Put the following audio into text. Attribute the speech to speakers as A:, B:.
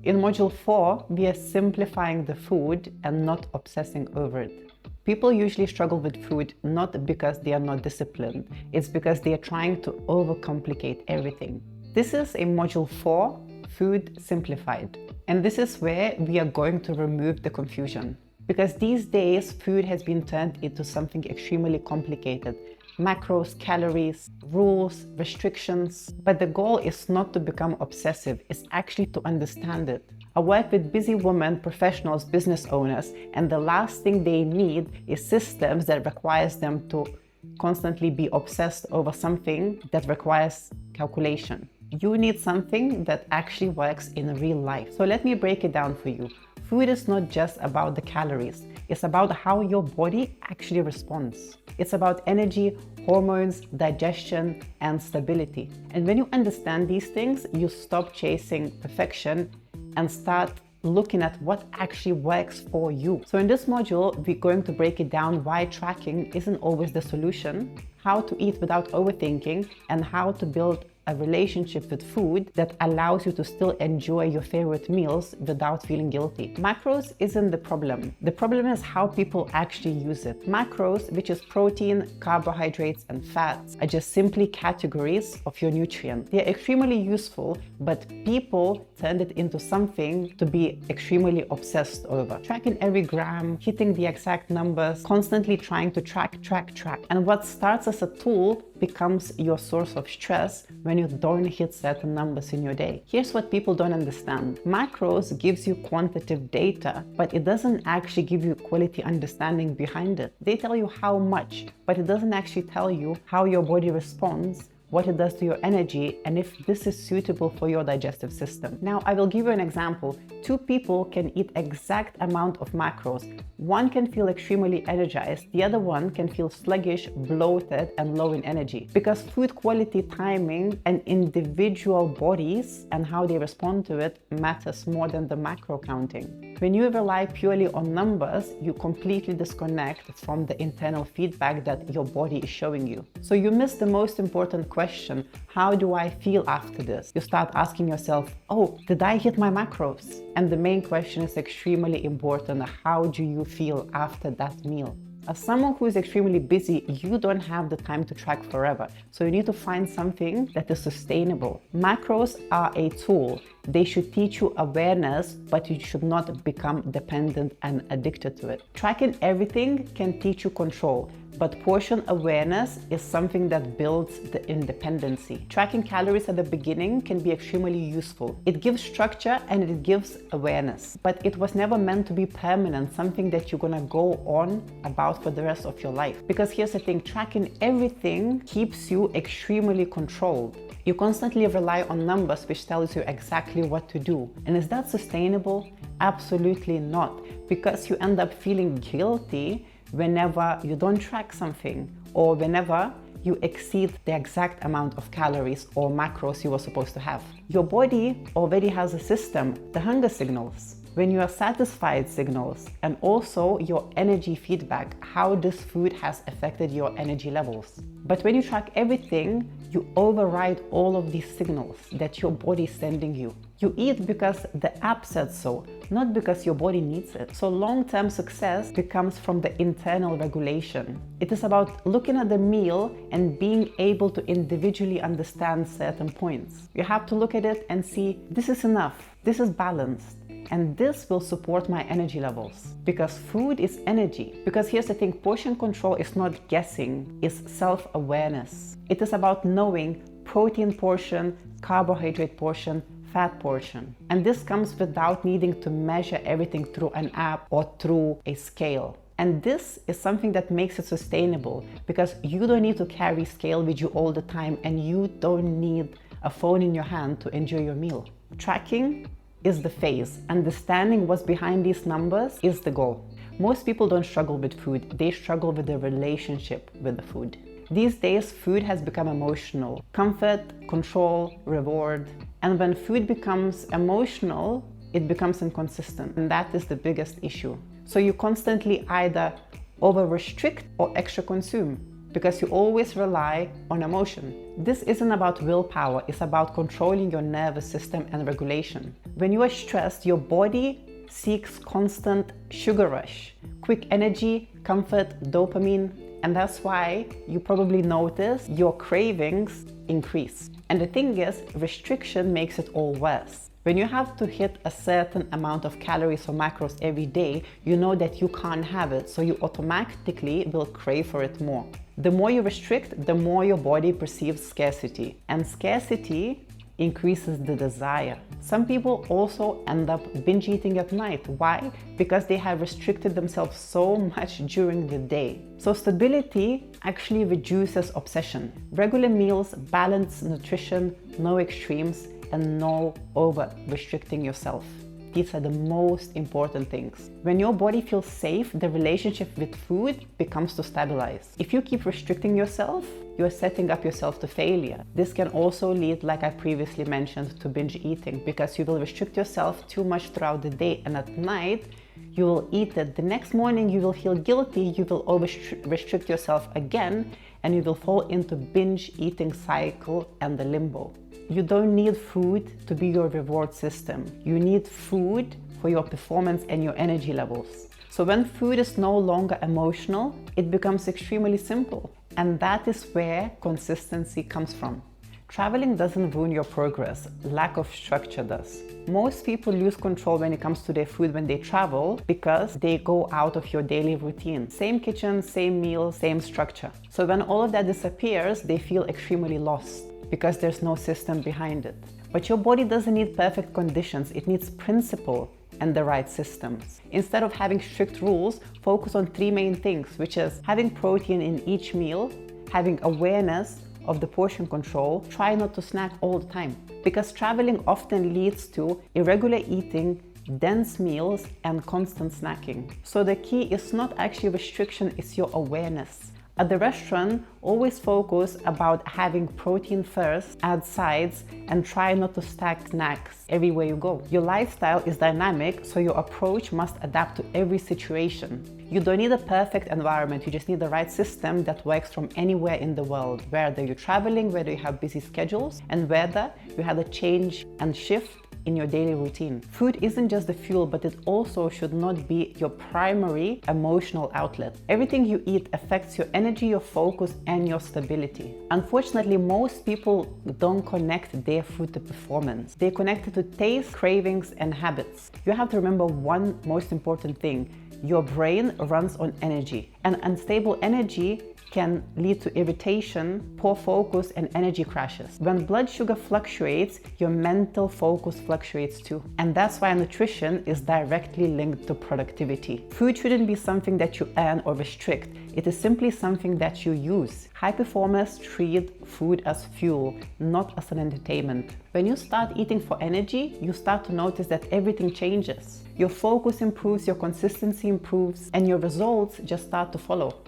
A: In Module 4, we are simplifying the food and not obsessing over it. People usually struggle with food not because they are not disciplined, it's because they are trying to overcomplicate everything. This is a Module 4, Food Simplified. And this is where we are going to remove the confusion. Because these days, food has been turned into something extremely complicated. Macros, calories, rules, restrictions. But the goal is not to become obsessive, it's actually to understand it. I work with busy women, professionals, business owners, and the last thing they need is systems that requires them to constantly be obsessed over something that requires calculation. You need something that actually works in real life. So let me break it down for you. Food is not just about the calories. It's about how your body actually responds. It's about energy, hormones, digestion, and stability. And when you understand these things, you stop chasing perfection and start looking at what actually works for you. So in this module, we're going to break it down why tracking isn't always the solution, how to eat without overthinking, and how to build a relationship with food that allows you to still enjoy your favorite meals without feeling guilty. Macros isn't the problem. The problem is how people actually use it. Macros, which is protein, carbohydrates, and fats, are just simply categories of your nutrient. They're extremely useful, but people turned it into something to be extremely obsessed over. Tracking every gram, hitting the exact numbers, constantly trying to track. And what starts as a tool becomes your source of stress when you don't hit certain numbers in your day. Here's what people don't understand. Macros gives you quantitative data, but it doesn't actually give you quality understanding behind it. They tell you how much, but it doesn't actually tell you how your body responds, what it does to your energy, and if this is suitable for your digestive system. Now, I will give you an example. Two people can eat exact amount of macros. One can feel extremely energized, the other one can feel sluggish, bloated, and low in energy. Because food quality, timing, and individual bodies and how they respond to it matters more than the macro counting. When you rely purely on numbers, you completely disconnect from the internal feedback that your body is showing you. So you miss the most important question: how do I feel after this? You start asking yourself, oh, did I hit my macros? And the main question is extremely important: how do you feel after that meal? As someone who is extremely busy, you don't have the time to track forever. So you need to find something that is sustainable. Macros are a tool. They should teach you awareness, but you should not become dependent and addicted to it. Tracking everything can teach you control, but portion awareness is something that builds the independency. Tracking calories at the beginning can be extremely useful. It gives structure and it gives awareness, but it was never meant to be permanent, something that you're gonna go on about for the rest of your life. Because here's the thing, tracking everything keeps you extremely controlled. You constantly rely on numbers, which tells you exactly what to do. And is that sustainable? Absolutely not, because you end up feeling guilty whenever you don't track something, or whenever you exceed the exact amount of calories or macros you were supposed to have. Your body already has a system, the hunger signals, when you are satisfied signals, and also your energy feedback, how this food has affected your energy levels. But when you track everything, you override all of these signals that your body is sending you. You eat because the app said so, not because your body needs it. So long-term success becomes from the internal regulation. It is about looking at the meal and being able to individually understand certain points. You have to look at it and see, this is enough, this is balanced, and this will support my energy levels. Because food is energy. Because here's the thing, portion control is not guessing, it's self-awareness. It is about knowing protein portion, carbohydrate portion, fat portion. And this comes without needing to measure everything through an app or through a scale. And this is something that makes it sustainable, because you don't need to carry scale with you all the time, and you don't need a phone in your hand to enjoy your meal. Tracking is the phase. Understanding what's behind these numbers is the goal. Most people don't struggle with food, they struggle with the relationship with the food. These days, food has become emotional. Comfort, control, reward. And when food becomes emotional, it becomes inconsistent. And that is the biggest issue. So you constantly either over-restrict or extra consume. because you always rely on emotion. This isn't about willpower, it's about controlling your nervous system and regulation. When you are stressed, your body seeks constant sugar rush, quick energy, comfort, dopamine, and that's why you probably notice your cravings increase. And the thing is, restriction makes it all worse. When you have to hit a certain amount of calories or macros every day, you know that you can't have it, so you automatically will crave for it more. The more you restrict, the more your body perceives scarcity, and scarcity increases the desire. Some people also end up binge eating at night. Why? Because they have restricted themselves so much during the day. So stability actually reduces obsession. Regular meals, balanced nutrition, no extremes, and no over restricting yourself. These are the most important things. When your body feels safe, the relationship with food becomes to stabilize. If you keep restricting yourself, you are setting up yourself to failure. This can also lead, like I previously mentioned, to binge eating, because you will restrict yourself too much throughout the day, and at night you will eat it. The next morning you will feel guilty, you will over restrict yourself again, and you will fall into binge eating cycle and the limbo. You don't need food to be your reward system. You need food for your performance and your energy levels. So when food is no longer emotional, it becomes extremely simple. And that is where consistency comes from. Traveling doesn't ruin your progress, lack of structure does. Most people lose control when it comes to their food when they travel because they go out of your daily routine. Same kitchen, same meal, same structure. So when all of that disappears, they feel extremely lost because there's no system behind it. But your body doesn't need perfect conditions, it needs principle and the right systems. Instead of having strict rules, focus on three main things, which is having protein in each meal, having awareness of the portion control, try not to snack all the time. Because traveling often leads to irregular eating, dense meals, and constant snacking. So the key is not actually restriction, it's your awareness. At the restaurant, always focus about having protein first, add sides, and try not to stack snacks everywhere you go. Your lifestyle is dynamic, so your approach must adapt to every situation. You don't need a perfect environment, you just need the right system that works from anywhere in the world, whether you're traveling, whether you have busy schedules, and whether you have a change and shift in your daily routine. Food isn't just the fuel, but it also should not be your primary emotional outlet. Everything you eat affects your energy, your focus, and your stability. Unfortunately, most people don't connect their food to performance. They connect it to taste, cravings, and habits. You have to remember one most important thing. Your brain runs on energy, and unstable energy can lead to irritation, poor focus, and energy crashes. When blood sugar fluctuates, your mental focus fluctuates too. And that's why nutrition is directly linked to productivity. Food shouldn't be something that you earn or restrict. It is simply something that you use. High performers treat food as fuel, not as an entertainment. When you start eating for energy, you start to notice that everything changes. Your focus improves, your consistency improves, and your results just start to follow.